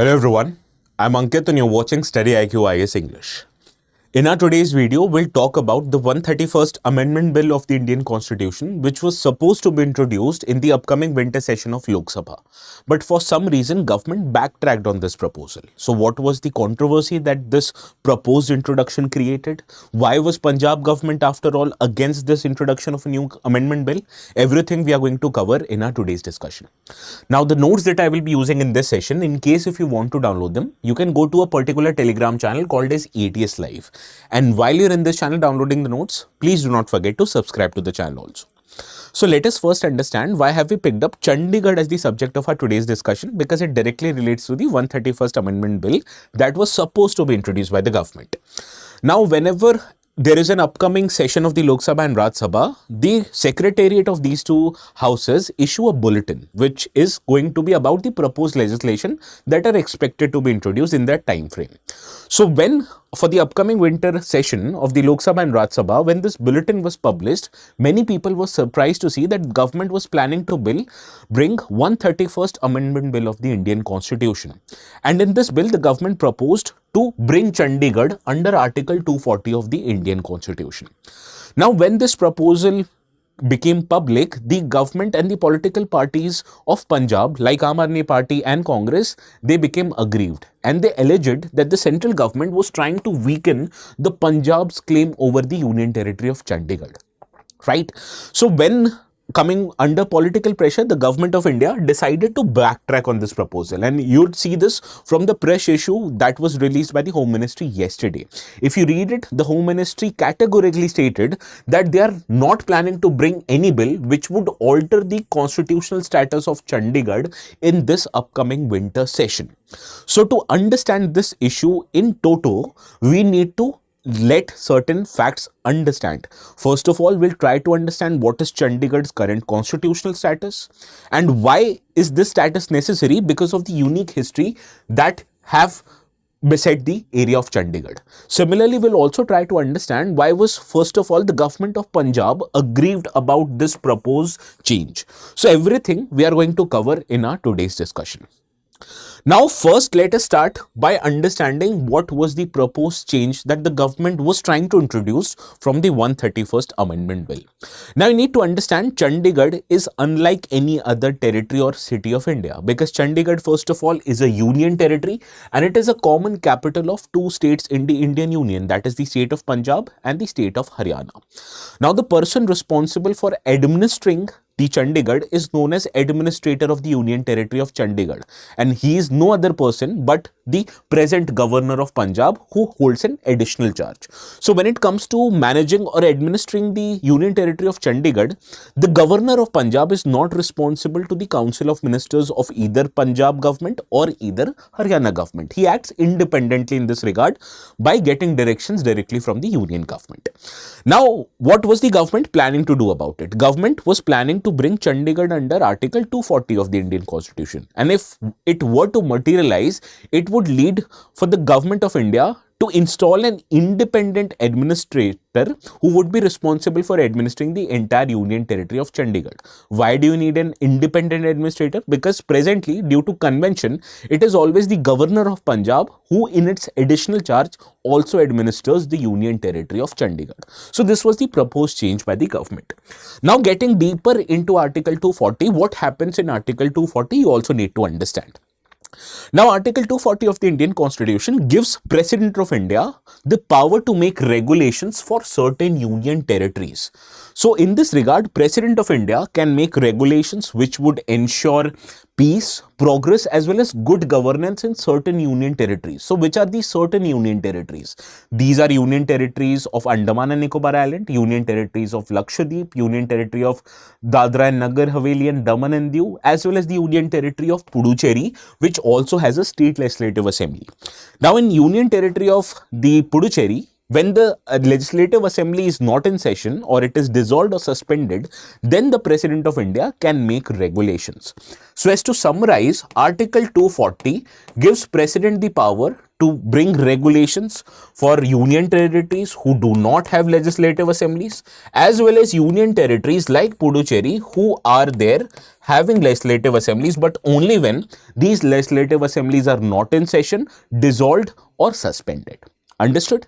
Hello everyone, I'm Ankit and you're watching StudyIQ IS English. In our today's video, we'll talk about the 131st Amendment Bill of the Indian Constitution, which was supposed to be introduced in the upcoming winter session of Lok Sabha. But for some reason, government backtracked on this proposal. So what was the controversy that this proposed introduction created? Why was Punjab government after all against this introduction of a new amendment bill? Everything we are going to cover in our today's discussion. Now the notes that I will be using in this session, in case if you want to download them, you can go to a particular Telegram channel called as ATS Live. And while you're in this channel downloading the notes, please do not forget to subscribe to the channel also. So let us first understand why have we picked up Chandigarh as the subject of our today's discussion, because it directly relates to the 131st Amendment Bill that was supposed to be introduced by the government. Now, whenever there is an upcoming session of the Lok Sabha and Raj Sabha, the secretariat of these two houses issue a bulletin which is going to be about the proposed legislation that are expected to be introduced in that time frame. So when for the upcoming winter session of the Lok Sabha and Raj Sabha, when this bulletin was published, many people were surprised to see that government was planning to bring 131st Amendment Bill of the Indian Constitution. And in this bill, the government proposed to bring Chandigarh under Article 240 of the Indian Constitution. Now, when this proposal became public, the government and the political parties of Punjab, like Aam Aadmi Party and Congress, they became aggrieved and they alleged that the central government was trying to weaken the Punjab's claim over the Union Territory of Chandigarh. Right? So when coming under political pressure, the government of India decided to backtrack on this proposal. And you'd see this from the press issue that was released by the Home Ministry yesterday. If you read it, the Home Ministry categorically stated that they are not planning to bring any bill which would alter the constitutional status of Chandigarh in this upcoming winter session. So to understand this issue in toto, we need to let certain facts understand. First of all, we'll try to understand what is Chandigarh's current constitutional status and why is this status necessary, because of the unique history that have beset the area of Chandigarh. Similarly, we'll also try to understand why was first of all the government of Punjab aggrieved about this proposed change. So everything we are going to cover in our today's discussion. Now, first, let us start by understanding what was the proposed change that the government was trying to introduce from the 131st Amendment Bill. Now, you need to understand Chandigarh is unlike any other territory or city of India, because Chandigarh, first of all, is a union territory and it is a common capital of two states in the Indian Union, that is the state of Punjab and the state of Haryana. Now, the person responsible for administering the Chandigarh is known as Administrator of the Union Territory of Chandigarh, and he is no other person but the present Governor of Punjab, who holds an additional charge. So when it comes to managing or administering the Union Territory of Chandigarh, the Governor of Punjab is not responsible to the Council of Ministers of either Punjab government or either Haryana government. He acts independently in this regard by getting directions directly from the Union government. Now, what was the government planning to do about it? Government was planning to bring Chandigarh under Article 240 of the Indian Constitution. And if it were to materialize, it would lead for the government of India to install an independent administrator who would be responsible for administering the entire Union Territory of Chandigarh. Why do you need an independent administrator? Because presently, due to convention, it is always the Governor of Punjab who in its additional charge also administers the Union Territory of Chandigarh. So this was the proposed change by the government. Now, getting deeper into Article 240, what happens in Article 240, you also need to understand. Now, Article 240 of the Indian Constitution gives President of India the power to make regulations for certain union territories. So, in this regard, President of India can make regulations which would ensure peace, progress as well as good governance in certain union territories. So, which are these certain union territories? These are union territories of Andaman and Nicobar Island, union territories of Lakshadweep, union territory of Dadra and Nagar Haveli and Daman and Diu, as well as the union territory of Puducherry, which also has a state legislative assembly. Now, in union territory of the Puducherry, when the legislative assembly is not in session or it is dissolved or suspended, then the President of India can make regulations. So as to summarize, Article 240 gives President the power to bring regulations for union territories who do not have legislative assemblies, as well as union territories like Puducherry who are there having legislative assemblies, but only when these legislative assemblies are not in session, dissolved or suspended. Understood?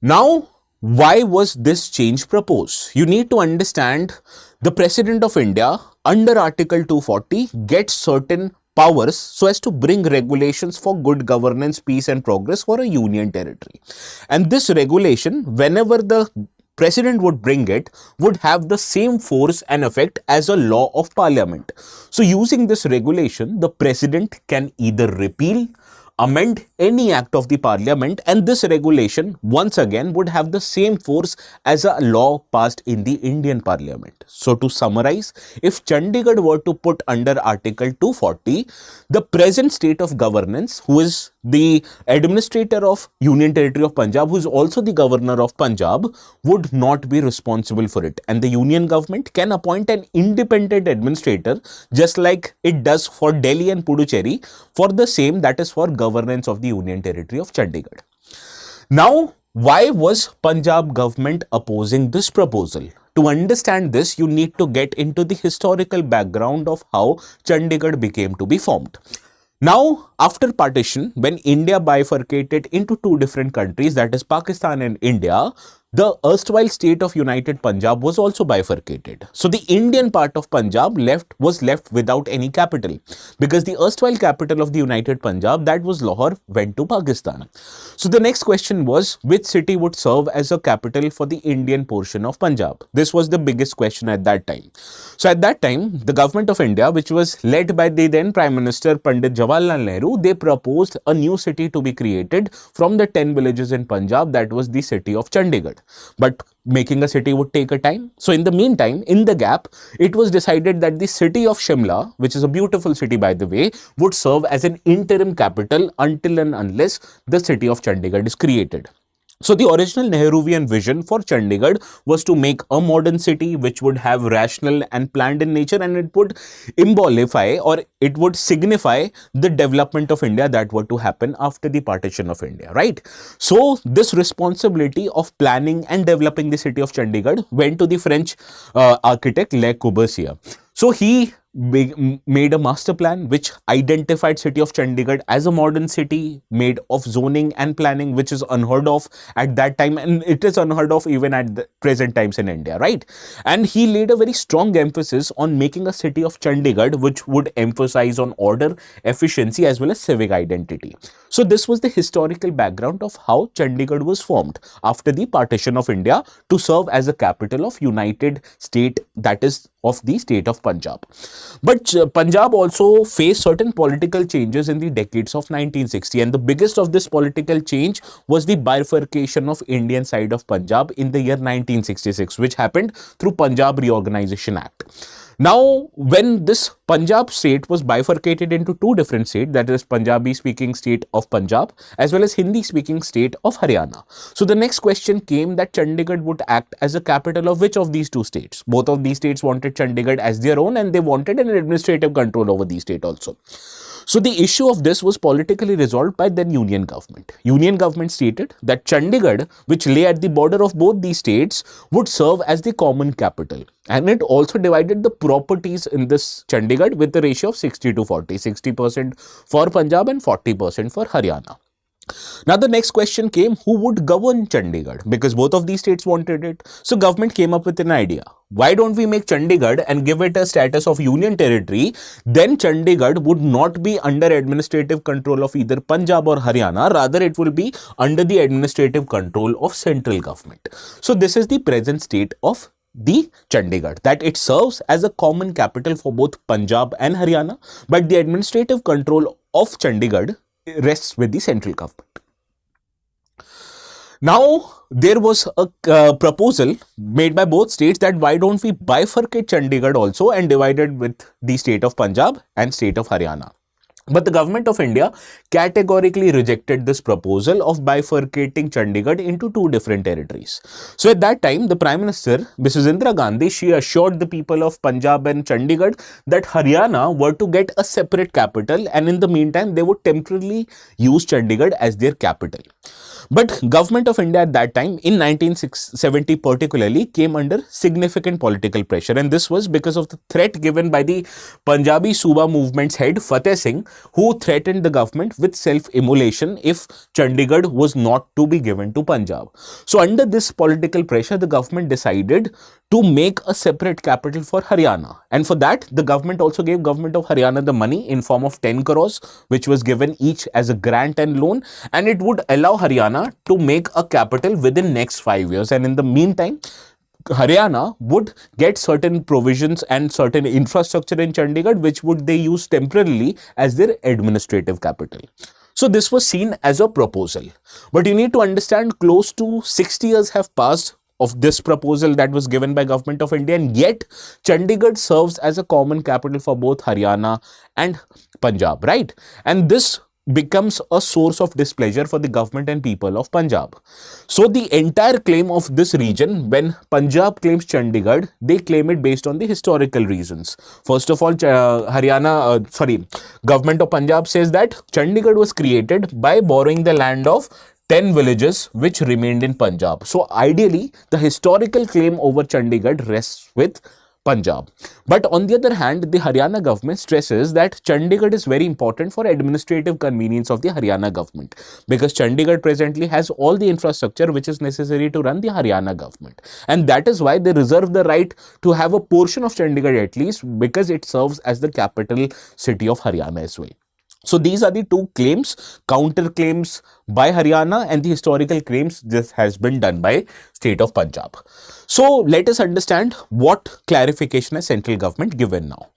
Now, why was this change proposed? You need to understand the President of India under Article 240 gets certain powers so as to bring regulations for good governance, peace and progress for a union territory. And this regulation, whenever the President would bring it, would have the same force and effect as a law of parliament. So using this regulation, the President can either repeal, amend any act of the parliament, and this regulation once again would have the same force as a law passed in the Indian parliament. So to summarize, if Chandigarh were to put under Article 240, the present state of governance, who is the administrator of Union Territory of Punjab, who is also the governor of Punjab, would not be responsible for it. And the union government can appoint an independent administrator, just like it does for Delhi and Puducherry, for the same, that is for governance of the Union Territory of Chandigarh. Now, why was Punjab government opposing this proposal? To understand this, you need to get into the historical background of how Chandigarh became to be formed. Now, after partition, when India bifurcated into two different countries, that is Pakistan and India, the erstwhile state of United Punjab was also bifurcated. So the Indian part of Punjab was left without any capital, because the erstwhile capital of the United Punjab, that was Lahore, went to Pakistan. So the next question was, which city would serve as a capital for the Indian portion of Punjab? This was the biggest question at that time. So at that time, the government of India, which was led by the then Prime Minister Pandit Jawaharlal Nehru, they proposed a new city to be created from the 10 villages in Punjab, that was the city of Chandigarh. But making a city would take a time. So in the meantime, in the gap, it was decided that the city of Shimla, which is a beautiful city by the way, would serve as an interim capital until and unless the city of Chandigarh is created. So the original Nehruvian vision for Chandigarh was to make a modern city which would have rational and planned in nature, and it would embellify, or it would signify, the development of India that were to happen after the partition of India, right? So this responsibility of planning and developing the city of Chandigarh went to the French architect Le Corbusier. So he made a master plan which identified city of Chandigarh as a modern city made of zoning and planning, which is unheard of at that time, and it is unheard of even at the present times in India, right? And he laid a very strong emphasis on making a city of Chandigarh which would emphasize on order, efficiency as well as civic identity. So this was the historical background of how Chandigarh was formed after the partition of India to serve as a capital of United State, that is of the state of Punjab. But Punjab also faced certain political changes in the decades of 1960, and the biggest of this political change was the bifurcation of Indian side of Punjab in the year 1966, which happened through Punjab Reorganization Act. Now, when this Punjab state was bifurcated into two different states, that is Punjabi speaking state of Punjab as well as Hindi speaking state of Haryana. So the next question came that Chandigarh would act as a capital of which of these two states? Both of these states wanted Chandigarh as their own, and they wanted an administrative control over the state also. So the issue of this was politically resolved by then Union government. Union government stated that Chandigarh, which lay at the border of both these states, would serve as the common capital. And it also divided the properties in this Chandigarh with the ratio of 60 to 40, 60% for Punjab and 40% for Haryana. Now the next question came, who would govern Chandigarh? Because both of these states wanted it. So government came up with an idea. Why don't we make Chandigarh and give it a status of union territory? Then Chandigarh would not be under administrative control of either Punjab or Haryana. Rather, it will be under the administrative control of central government. So this is the present state of the Chandigarh, that it serves as a common capital for both Punjab and Haryana, but the administrative control of Chandigarh rests with the central government. Now, there was a proposal made by both states that why don't we bifurcate Chandigarh also and divide it with the state of Punjab and state of Haryana. But the government of India categorically rejected this proposal of bifurcating Chandigarh into two different territories. So at that time, the Prime Minister, Mrs. Indira Gandhi, she assured the people of Punjab and Chandigarh that Haryana were to get a separate capital, and in the meantime, they would temporarily use Chandigarh as their capital. But government of India at that time in 1970 particularly came under significant political pressure, and this was because of the threat given by the Punjabi Suba movement's head Fateh Singh, who threatened the government with self-immolation if Chandigarh was not to be given to Punjab. So under this political pressure, the government decided to make a separate capital for Haryana, and for that the government also gave government of Haryana the money in form of 10 crores, which was given each as a grant and loan, and it would allow Haryana to make a capital within next 5 years. And in the meantime, Haryana would get certain provisions and certain infrastructure in Chandigarh, which would they use temporarily as their administrative capital. So this was seen as a proposal. But you need to understand, close to 60 years have passed of this proposal that was given by government of India, and yet Chandigarh serves as a common capital for both Haryana and Punjab, right? And this becomes a source of displeasure for the government and people of Punjab. So the entire claim of this region, when Punjab claims Chandigarh, they claim it based on the historical reasons. First of all, government of Punjab says that Chandigarh was created by borrowing the land of 10 villages which remained in Punjab. So ideally, the historical claim over Chandigarh rests with Punjab. But on the other hand, the Haryana government stresses that Chandigarh is very important for administrative convenience of the Haryana government, because Chandigarh presently has all the infrastructure which is necessary to run the Haryana government. And that is why they reserve the right to have a portion of Chandigarh at least, because it serves as the capital city of Haryana as well. So these are the two claims, counter claims by Haryana, and the historical claims this has been done by state of Punjab. So let us understand what clarification has central government given now.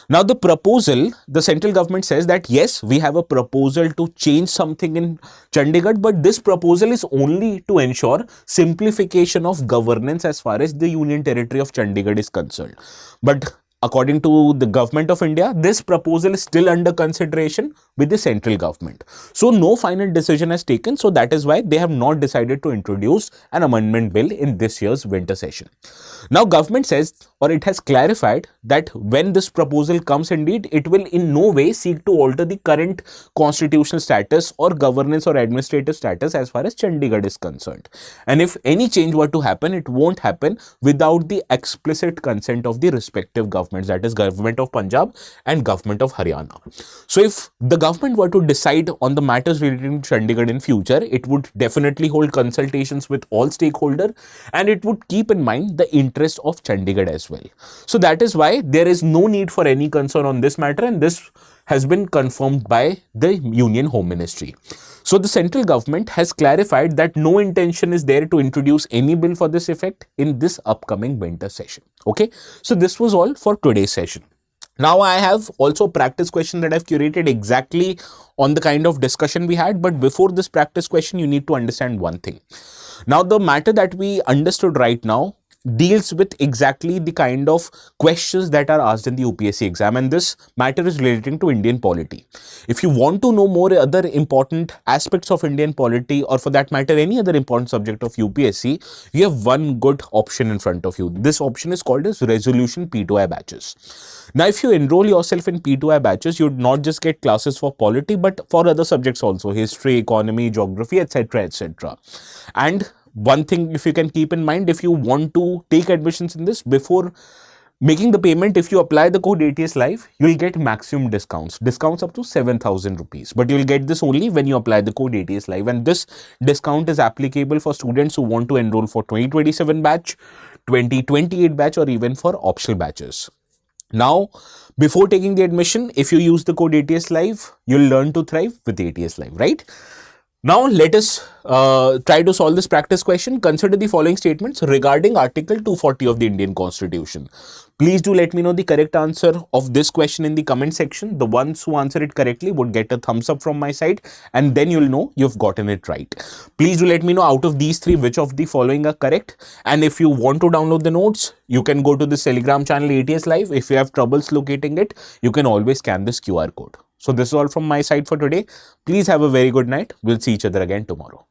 Now the proposal, the central government says that yes, we have a proposal to change something in Chandigarh, but this proposal is only to ensure simplification of governance as far as the Union Territory of Chandigarh is concerned. But according to the government of India, this proposal is still under consideration with the central government. So no final decision has taken. So that is why they have not decided to introduce an amendment bill in this year's winter session. Now government says, or it has clarified, that when this proposal comes indeed, it will in no way seek to alter the current constitutional status or governance or administrative status as far as Chandigarh is concerned. And if any change were to happen, it won't happen without the explicit consent of the respective governments, that is government of Punjab and government of Haryana. So if the government were to decide on the matters relating to Chandigarh in future, it would definitely hold consultations with all stakeholders, and it would keep in mind the interest of Chandigarh as well. So that is why there is no need for any concern on this matter, and this has been confirmed by the Union Home Ministry. So the central government has clarified that no intention is there to introduce any bill for this effect in this upcoming winter session. Okay, so this was all for today's session. Now I have also practice question that I've curated exactly on the kind of discussion we had. But before this practice question, you need to understand one thing. Now the matter that we understood right now deals with exactly the kind of questions that are asked in the UPSC exam, and this matter is relating to Indian polity. If you want to know more other important aspects of Indian polity, or for that matter any other important subject of UPSC, you have one good option in front of you. This option is called as resolution P2I batches. Now if you enroll yourself in P2I batches, you would not just get classes for polity but for other subjects also, history, economy, geography, etc, etc. And one thing, if you can keep in mind, if you want to take admissions in this, before making the payment, if you apply the code ATS Live, you will get maximum discounts up to 7,000 rupees. But you will get this only when you apply the code ATS Live, and this discount is applicable for students who want to enroll for 2027 batch, 2028 batch, or even for optional batches. Now, before taking the admission, if you use the code ATS Live, you'll learn to thrive with ATS Live, right? Now, let us try to solve this practice question. Consider the following statements regarding Article 240 of the Indian Constitution. Please do let me know the correct answer of this question in the comment section. The ones who answer it correctly would get a thumbs up from my side, and then you'll know you've gotten it right. Please do let me know out of these three which of the following are correct. And if you want to download the notes, you can go to this Telegram channel ATS Live. If you have troubles locating it, you can always scan this QR code. So this is all from my side for today. Please have a very good night. We'll see each other again tomorrow.